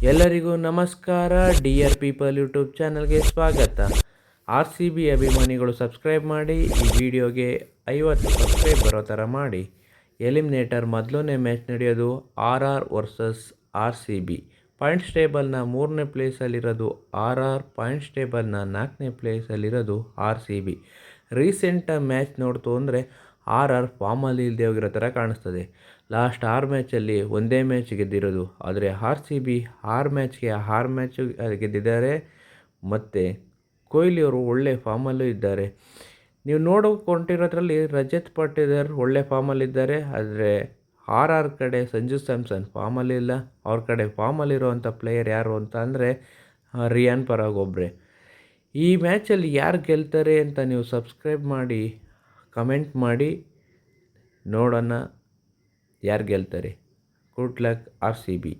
ಎಲ್ಲರಿಗೂ ನಮಸ್ಕಾರ. Dear people YouTube ಚಾನಲ್ಗೆ ಸ್ವಾಗತ. ಆರ್ ಸಿ ಬಿ ಅಭಿಮಾನಿಗಳು ಸಬ್ಸ್ಕ್ರೈಬ್ ಮಾಡಿ. ಈ ವಿಡಿಯೋಗೆ 50 ಸಬ್ಸ್ಕ್ರೈಬ್ ಬರೋ ಥರ ಮಾಡಿ. ಎಲಿಮಿನೇಟರ್ ಮೊದಲನೇ ಮ್ಯಾಚ್ ನಡೆಯೋದು R versus R C B. Points ಟೇಬಲ್ನ 3ನೇ ಪ್ಲೇಸಲ್ಲಿರೋದು ಆರ್. ಪಾಯಿಂಟ್ಸ್ ಟೇಬಲ್ನ 4ನೇ ಪ್ಲೇಸಲ್ಲಿರೋದು R C B. Recent match ನೋಡ್ತು ಅಂದರೆ ಆರ್ ಫಾರ್ಮಲ್ಲಿ ಇಲ್ಲದೆ ಹೋಗಿರೋ ಥರ ಕಾಣಿಸ್ತದೆ. ಲಾಸ್ಟ್ 6 ಮ್ಯಾಚಲ್ಲಿ ಒಂದೇ ಮ್ಯಾಚ್ ಗೆದ್ದಿರೋದು. ಆದರೆ ಆರ್ ಸಿ ಬಿ 6 ಮ್ಯಾಚ್ ಗೆದ್ದಿದ್ದಾರೆ. ಮತ್ತು ಕೊಹ್ಲಿಯವರು ಒಳ್ಳೆ ಫಾರ್ಮಲ್ಲೂ ಇದ್ದಾರೆ. ನೀವು ನೋಡಿಕೊಂಡಿರೋದ್ರಲ್ಲಿ ರಜತ್ ಪಾಟಿದಾರ್ ಒಳ್ಳೆ ಫಾರ್ಮಲ್ಲಿದ್ದಾರೆ. ಆದರೆ ಆರ್ ಕಡೆ ಸಂಜು ಸ್ಯಾಮ್ಸನ್ ಫಾರ್ಮಲ್ಲಿಲ್ಲ. ಅವ್ರ ಕಡೆ ಫಾರ್ಮಲ್ಲಿರುವಂಥ ಪ್ಲೇಯರ್ ಯಾರು ಅಂತ ಅಂದರೆ ರಿಯಾನ್ ಪರಾಗ್ ಒಬ್ಬರೇ. ಈ ಮ್ಯಾಚಲ್ಲಿ ಯಾರು ಗೆಲ್ತಾರೆ ಅಂತ ನೀವು ಸಬ್ಸ್ಕ್ರೈಬ್ ಮಾಡಿ ಕಮೆಂಟ್ ಮಾಡಿ. ನೋಡೋಣ ಯಾರು ಗೆಲ್ತಾರೆ. Good luck R C B.